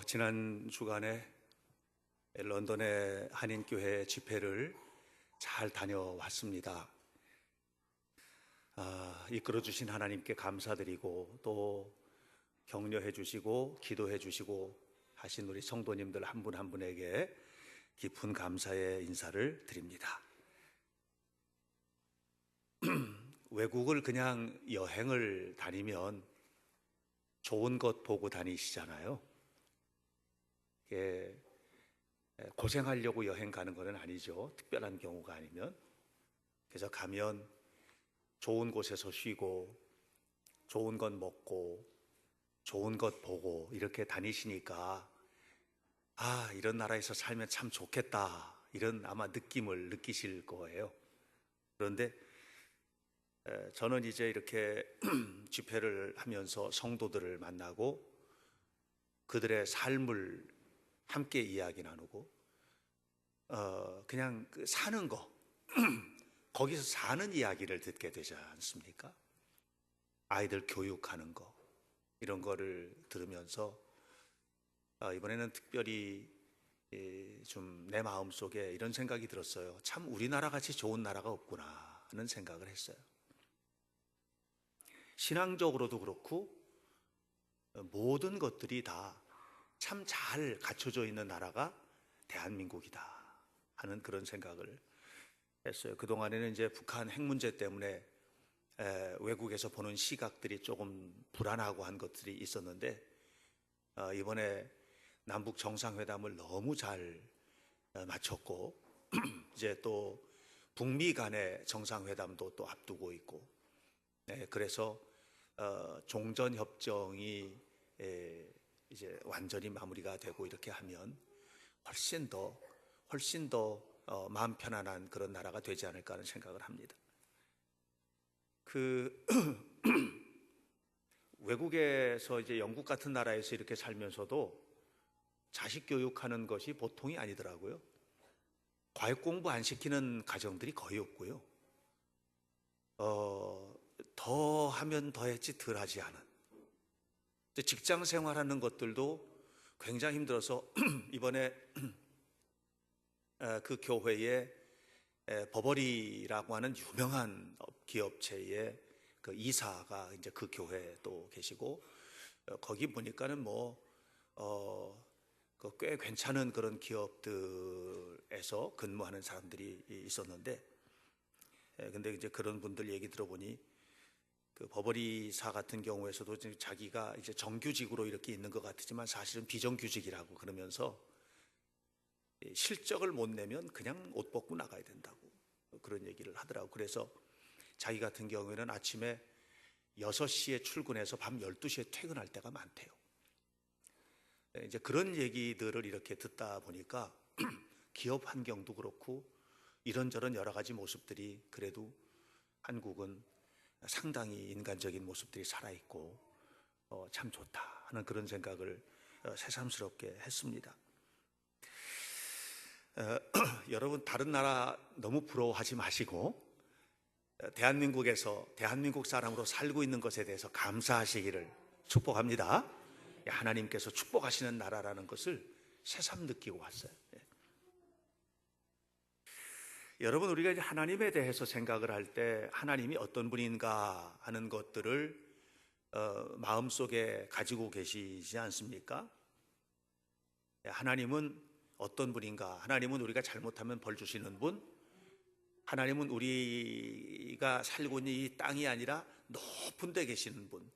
지난 주간에 런던의 한인교회 집회를 잘 다녀왔습니다. 이끌어 주신 하나님께 감사드리고 또 격려해 주시고 기도해 주시고 하신 우리 성도님들 한 분 한 분에게 깊은 감사의 인사를 드립니다. 외국을 그냥 여행을 다니면 좋은 것 보고 다니시잖아요. 고생하려고 여행 가는 건 아니죠. 특별한 경우가 아니면. 그래서 가면 좋은 곳에서 쉬고 좋은 것 먹고 좋은 것 보고 이렇게 다니시니까 이런 나라에서 살면 참 좋겠다, 이런 아마 느낌을 느끼실 거예요. 그런데 저는 이제 이렇게 집회를 하면서 성도들을 만나고 그들의 삶을 함께 이야기 나누고 그냥 사는 거 거기서 사는 이야기를 듣게 되지 않습니까? 아이들 교육하는 거 이런 거를 들으면서 이번에는 특별히 좀 내 마음속에 이런 생각이 들었어요. 참 우리나라 같이 좋은 나라가 없구나 하는 생각을 했어요. 신앙적으로도 그렇고 모든 것들이 다 참 잘 갖춰져 있는 나라가 대한민국이다 하는 그런 생각을 했어요. 그동안에는 이제 북한 핵 문제 때문에 외국에서 보는 시각들이 조금 불안하고 한 것들이 있었는데 이번에 남북 정상회담을 너무 잘 마쳤고 이제 또 북미 간의 정상회담도 또 앞두고 있고, 그래서 종전 협정이 이제 완전히 마무리가 되고 이렇게 하면 훨씬 더 마음 편안한 그런 나라가 되지 않을까 하는 생각을 합니다. 외국에서 이제 영국 같은 나라에서 이렇게 살면서도 자식 교육하는 것이 보통이 아니더라고요. 과외 공부 안 시키는 가정들이 거의 없고요. 더 하면 더 했지 덜 하지 않은, 직장 생활하는 것들도 굉장히 힘들어서 이번에 그 교회에 버버리라고 하는 유명한 기업체의 그 이사가 이제 그 교회에 또 계시고, 거기 보니까는 꽤 괜찮은 그런 기업들에서 근무하는 사람들이 있었는데, 근데 이제 그런 분들 얘기 들어보니 그 버버리사 같은 경우에서도 자기가 이제 정규직으로 이렇게 있는 것 같지만 사실은 비정규직이라고 그러면서 실적을 못 내면 그냥 옷 벗고 나가야 된다고 그런 얘기를 하더라고. 그래서 자기 같은 경우에는 아침에 6시에 출근해서 밤 12시에 퇴근할 때가 많대요. 이제 그런 얘기들을 이렇게 듣다 보니까 기업 환경도 그렇고 이런저런 여러 가지 모습들이 그래도 한국은 상당히 인간적인 모습들이 살아있고 참 좋다 하는 그런 생각을 새삼스럽게 했습니다. 여러분, 다른 나라 너무 부러워하지 마시고 대한민국에서 대한민국 사람으로 살고 있는 것에 대해서 감사하시기를 축복합니다. 하나님께서 축복하시는 나라라는 것을 새삼 느끼고 왔어요. 여러분, 우리가 이제 하나님에 대해서 생각을 할 때 하나님이 어떤 분인가 하는 것들을 마음속에 가지고 계시지 않습니까? 하나님은 어떤 분인가? 하나님은 우리가 잘못하면 벌 주시는 분, 하나님은 우리가 살고 있는 이 땅이 아니라 높은 데 계시는 분,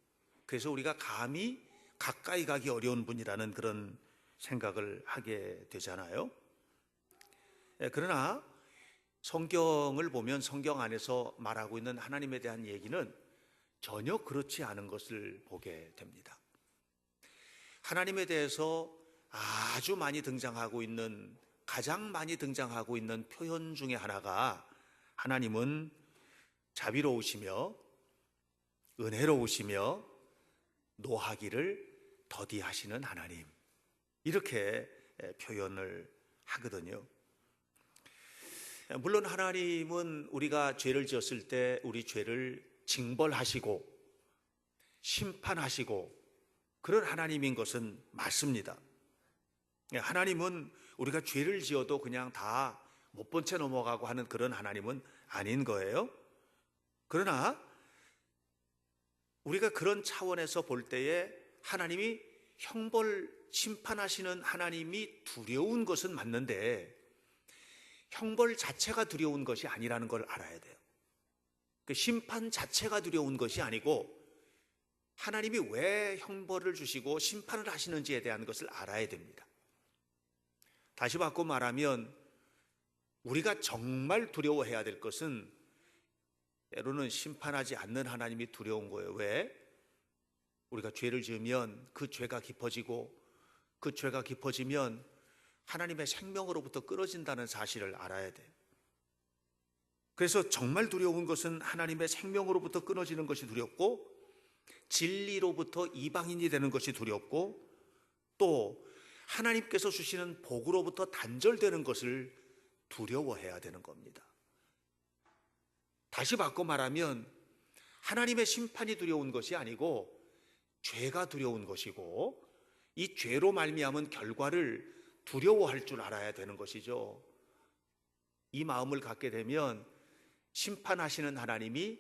그래서 우리가 감히 가까이 가기 어려운 분이라는 그런 생각을 하게 되잖아요. 그러나 성경을 보면 성경 안에서 말하고 있는 하나님에 대한 얘기는 전혀 그렇지 않은 것을 보게 됩니다. 하나님에 대해서 아주 많이 등장하고 있는, 가장 많이 등장하고 있는 표현 중에 하나가 하나님은 자비로우시며 은혜로우시며 노하기를 더디하시는 하나님, 이렇게 표현을 하거든요. 물론 하나님은 우리가 죄를 지었을 때 우리 죄를 징벌하시고 심판하시고 그런 하나님인 것은 맞습니다. 하나님은 우리가 죄를 지어도 그냥 다 못 본 채 넘어가고 하는 그런 하나님은 아닌 거예요. 그러나 우리가 그런 차원에서 볼 때에 하나님이 형벌 심판하시는 하나님이 두려운 것은 맞는데 형벌 자체가 두려운 것이 아니라는 걸 알아야 돼요. 그 심판 자체가 두려운 것이 아니고 하나님이 왜 형벌을 주시고 심판을 하시는지에 대한 것을 알아야 됩니다. 다시 바꿔 말하면 우리가 정말 두려워해야 될 것은 때로는 심판하지 않는 하나님이 두려운 거예요. 왜? 우리가 죄를 지으면 그 죄가 깊어지고 그 죄가 깊어지면 하나님의 생명으로부터 끊어진다는 사실을 알아야 돼요. 그래서 정말 두려운 것은 하나님의 생명으로부터 끊어지는 것이 두렵고 진리로부터 이방인이 되는 것이 두렵고 또 하나님께서 주시는 복으로부터 단절되는 것을 두려워해야 되는 겁니다. 다시 바꿔 말하면 하나님의 심판이 두려운 것이 아니고 죄가 두려운 것이고 이 죄로 말미암은 결과를 두려워할 줄 알아야 되는 것이죠. 이 마음을 갖게 되면 심판하시는 하나님이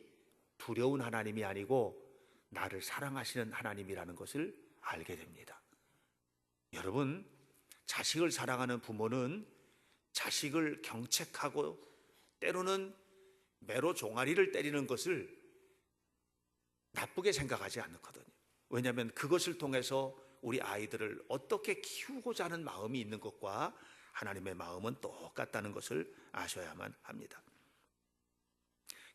두려운 하나님이 아니고 나를 사랑하시는 하나님이라는 것을 알게 됩니다. 여러분, 자식을 사랑하는 부모는 자식을 경책하고 때로는 매로 종아리를 때리는 것을 나쁘게 생각하지 않거든요. 왜냐하면 그것을 통해서 우리 아이들을 어떻게 키우고자 하는 마음이 있는 것과 하나님의 마음은 똑같다는 것을 아셔야만 합니다.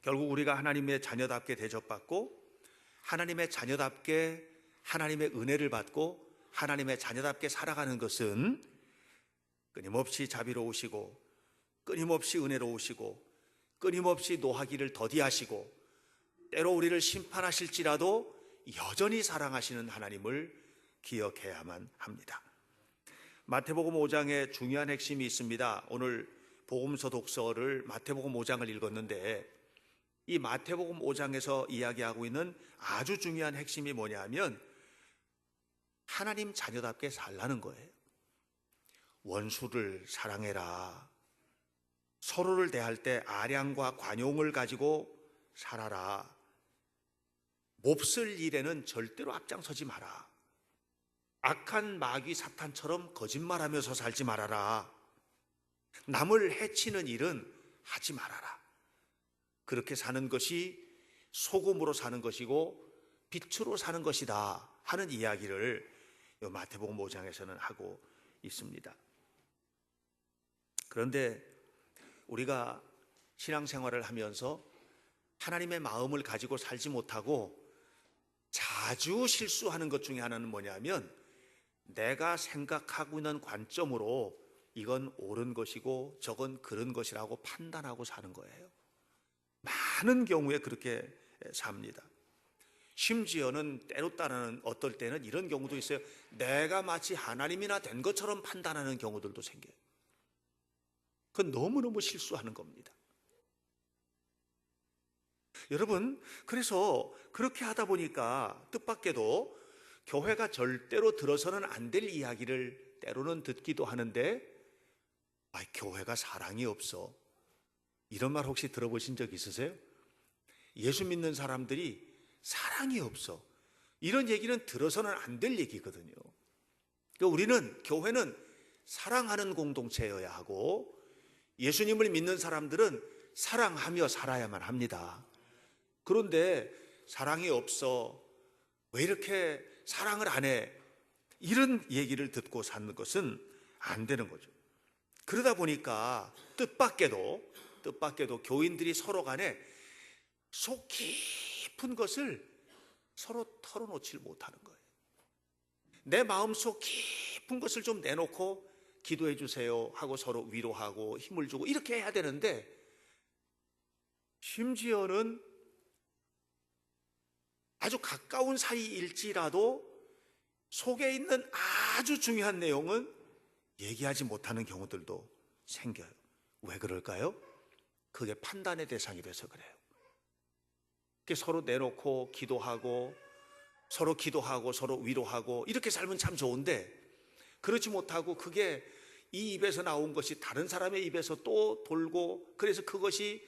결국 우리가 하나님의 자녀답게 대접받고 하나님의 자녀답게 하나님의 은혜를 받고 하나님의 자녀답게 살아가는 것은 끊임없이 자비로우시고 끊임없이 은혜로우시고 끊임없이 노하기를 더디하시고 때로 우리를 심판하실지라도 여전히 사랑하시는 하나님을 기억해야만 합니다. 마태복음 5장에 중요한 핵심이 있습니다. 오늘 복음서 독서를 마태복음 5장을 읽었는데 이 마태복음 5장에서 이야기하고 있는 아주 중요한 핵심이 뭐냐 하면 하나님 자녀답게 살라는 거예요. 원수를 사랑해라. 서로를 대할 때 아량과 관용을 가지고 살아라. 몹쓸 일에는 절대로 앞장서지 마라. 악한 마귀 사탄처럼 거짓말하면서 살지 말아라. 남을 해치는 일은 하지 말아라. 그렇게 사는 것이 소금으로 사는 것이고 빛으로 사는 것이다 하는 이야기를 마태복음 5장에서는 하고 있습니다. 그런데 우리가 신앙생활을 하면서 하나님의 마음을 가지고 살지 못하고 자주 실수하는 것 중에 하나는 뭐냐면 내가 생각하고 있는 관점으로 이건 옳은 것이고 저건 그른 것이라고 판단하고 사는 거예요. 많은 경우에 그렇게 삽니다. 심지어는 때로 따르는 어떨 때는 이런 경우도 있어요. 내가 마치 하나님이나 된 것처럼 판단하는 경우들도 생겨요. 그건 너무너무 실수하는 겁니다. 여러분, 그래서 그렇게 하다 보니까 뜻밖에도 교회가 절대로 들어서는 안 될 이야기를 때로는 듣기도 하는데 교회가 사랑이 없어. 이런 말 혹시 들어보신 적 있으세요? 예수 믿는 사람들이 사랑이 없어. 이런 얘기는 들어서는 안 될 얘기거든요. 그러니까 우리는 교회는 사랑하는 공동체여야 하고 예수님을 믿는 사람들은 사랑하며 살아야만 합니다. 그런데 사랑이 없어. 왜 이렇게 사랑을 안 해? 이런 얘기를 듣고 사는 것은 안 되는 거죠. 그러다 보니까 뜻밖에도 교인들이 서로 간에 속 깊은 것을 서로 털어놓지 못하는 거예요. 내 마음속 깊은 것을 좀 내놓고 기도해 주세요 하고 서로 위로하고 힘을 주고 이렇게 해야 되는데 심지어는 아주 가까운 사이일지라도 속에 있는 아주 중요한 내용은 얘기하지 못하는 경우들도 생겨요. 왜 그럴까요? 그게 판단의 대상이 돼서 그래요. 서로 내놓고 기도하고 서로 위로하고 이렇게 살면 참 좋은데 그렇지 못하고 그게 이 입에서 나온 것이 다른 사람의 입에서 또 돌고, 그래서 그것이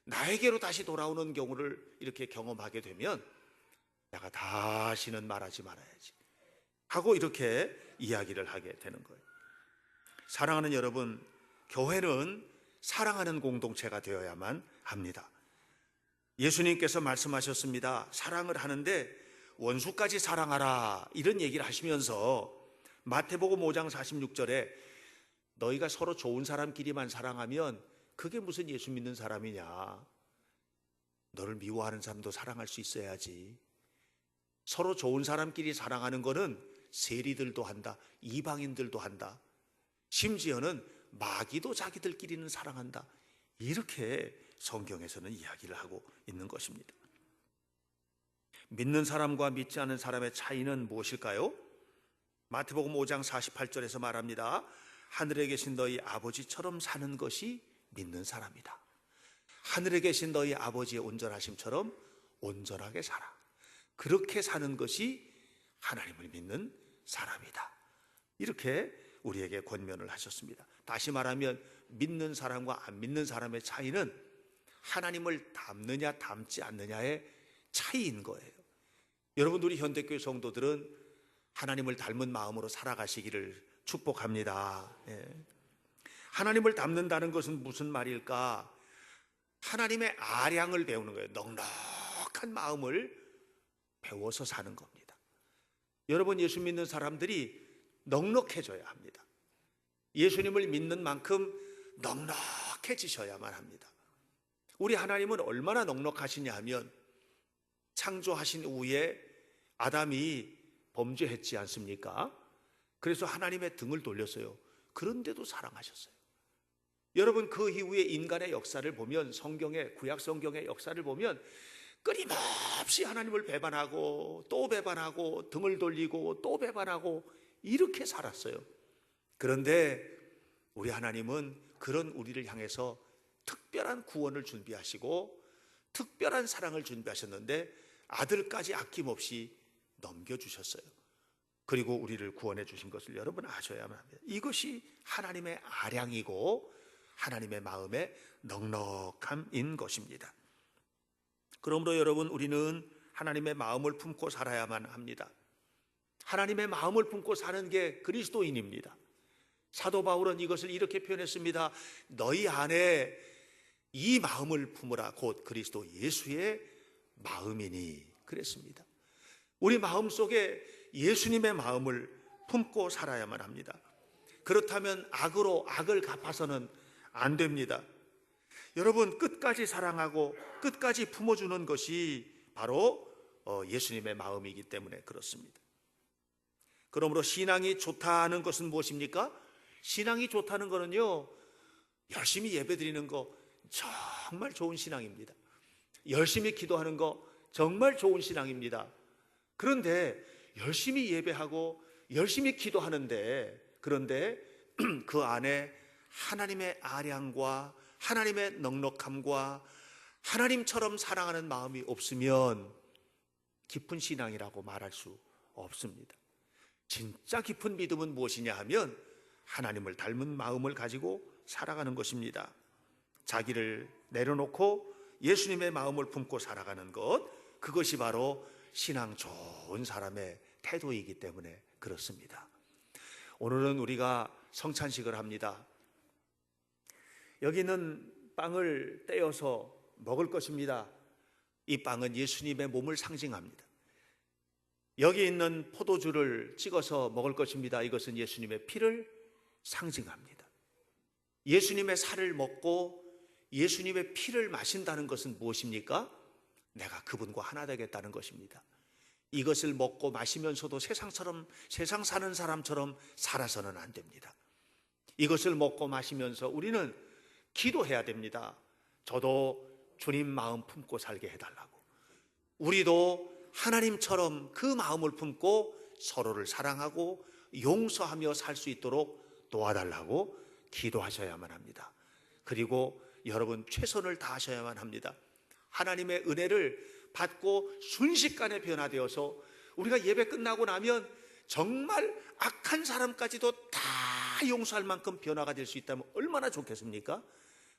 나에게로 다시 돌아오는 경우를 이렇게 경험하게 되면 내가 다시는 말하지 말아야지 하고 이렇게 이야기를 하게 되는 거예요. 사랑하는 여러분, 교회는 사랑하는 공동체가 되어야만 합니다. 예수님께서 말씀하셨습니다. 사랑을 하는데 원수까지 사랑하라, 이런 얘기를 하시면서 마태복음 5장 46절에 너희가 서로 좋은 사람끼리만 사랑하면 그게 무슨 예수 믿는 사람이냐, 너를 미워하는 사람도 사랑할 수 있어야지. 서로 좋은 사람끼리 사랑하는 거는 세리들도 한다, 이방인들도 한다, 심지어는 마귀도 자기들끼리는 사랑한다, 이렇게 성경에서는 이야기를 하고 있는 것입니다. 믿는 사람과 믿지 않는 사람의 차이는 무엇일까요? 마태복음 5장 48절에서 말합니다. 하늘에 계신 너희 아버지처럼 사는 것이 믿는 사람이다. 하늘에 계신 너희 아버지의 온전하심처럼 온전하게 살아. 그렇게 사는 것이 하나님을 믿는 사람이다. 이렇게 우리에게 권면을 하셨습니다. 다시 말하면 믿는 사람과 안 믿는 사람의 차이는 하나님을 닮느냐 닮지 않느냐의 차이인 거예요. 여러분, 우리 현대교회 성도들은 하나님을 닮은 마음으로 살아가시기를 축복합니다. 하나님을 닮는다는 것은 무슨 말일까? 하나님의 아량을 배우는 거예요. 넉넉한 마음을 배워서 사는 겁니다. 여러분, 예수 믿는 사람들이 넉넉해져야 합니다. 예수님을 믿는 만큼 넉넉해지셔야만 합니다. 우리 하나님은 얼마나 넉넉하시냐 하면 창조하신 후에 아담이 범죄했지 않습니까? 그래서 하나님의 등을 돌렸어요. 그런데도 사랑하셨어요. 여러분, 그 이후에 인간의 역사를 보면, 성경의, 구약 성경의 역사를 보면 끊임없이 하나님을 배반하고 또 배반하고 등을 돌리고 또 배반하고 이렇게 살았어요. 그런데 우리 하나님은 그런 우리를 향해서 특별한 구원을 준비하시고 특별한 사랑을 준비하셨는데 아들까지 아낌없이 넘겨주셨어요. 그리고 우리를 구원해 주신 것을 여러분 아셔야만 합니다. 이것이 하나님의 아량이고 하나님의 마음의 넉넉함인 것입니다. 그러므로 여러분, 우리는 하나님의 마음을 품고 살아야만 합니다. 하나님의 마음을 품고 사는 게 그리스도인입니다. 사도 바울은 이것을 이렇게 표현했습니다. 너희 안에 이 마음을 품으라, 곧 그리스도 예수의 마음이니, 그랬습니다. 우리 마음속에 예수님의 마음을 품고 살아야만 합니다. 그렇다면 악으로 악을 갚아서는 안 됩니다. 여러분, 끝까지 사랑하고 끝까지 품어주는 것이 바로 예수님의 마음이기 때문에 그렇습니다. 그러므로 신앙이 좋다는 것은 무엇입니까? 신앙이 좋다는 것은요, 열심히 예배드리는 거 정말 좋은 신앙입니다. 열심히 기도하는 거 정말 좋은 신앙입니다. 그런데 열심히 예배하고 열심히 기도하는데, 그런데 그 안에 하나님의 아량과 하나님의 넉넉함과 하나님처럼 사랑하는 마음이 없으면 깊은 신앙이라고 말할 수 없습니다. 진짜 깊은 믿음은 무엇이냐 하면 하나님을 닮은 마음을 가지고 살아가는 것입니다. 자기를 내려놓고 예수님의 마음을 품고 살아가는 것, 그것이 바로 신앙 좋은 사람의 태도이기 때문에 그렇습니다. 오늘은 우리가 성찬식을 합니다. 여기는 빵을 떼어서 먹을 것입니다. 이 빵은 예수님의 몸을 상징합니다. 여기 있는 포도주를 찍어서 먹을 것입니다. 이것은 예수님의 피를 상징합니다. 예수님의 살을 먹고 예수님의 피를 마신다는 것은 무엇입니까? 내가 그분과 하나 되겠다는 것입니다. 이것을 먹고 마시면서도 세상 사는 사람처럼 살아서는 안 됩니다. 이것을 먹고 마시면서 우리는 기도해야 됩니다. 저도 주님 마음 품고 살게 해달라고. 우리도 하나님처럼 그 마음을 품고 서로를 사랑하고 용서하며 살 수 있도록 도와달라고 기도하셔야만 합니다. 그리고 여러분, 최선을 다하셔야만 합니다. 하나님의 은혜를 받고 순식간에 변화되어서 우리가 예배 끝나고 나면 정말 악한 사람까지도 다 용서할 만큼 변화가 될 수 있다면 얼마나 좋겠습니까?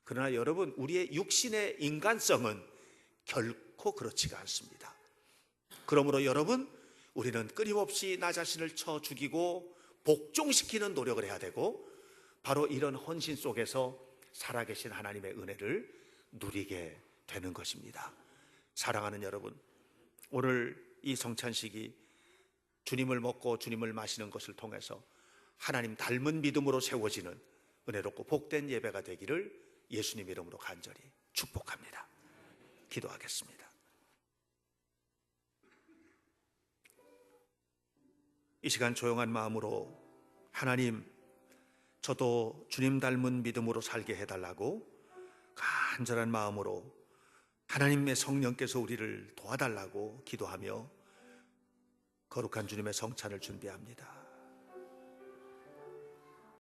그러나 여러분, 우리의 육신의 인간성은 결코 그렇지가 않습니다. 그러므로 여러분, 우리는 끊임없이 나 자신을 쳐 죽이고 복종시키는 노력을 해야 되고, 바로 이런 헌신 속에서 살아계신 하나님의 은혜를 누리게 되는 것입니다. 사랑하는 여러분, 오늘 이 성찬식이 주님을 먹고 주님을 마시는 것을 통해서 하나님 닮은 믿음으로 세워지는 은혜롭고 복된 예배가 되기를 예수님 이름으로 간절히 축복합니다. 기도하겠습니다. 이 시간 조용한 마음으로 하나님, 저도 주님 닮은 믿음으로 살게 해달라고 간절한 마음으로 하나님의 성령께서 우리를 도와달라고 기도하며 거룩한 주님의 성찬을 준비합니다.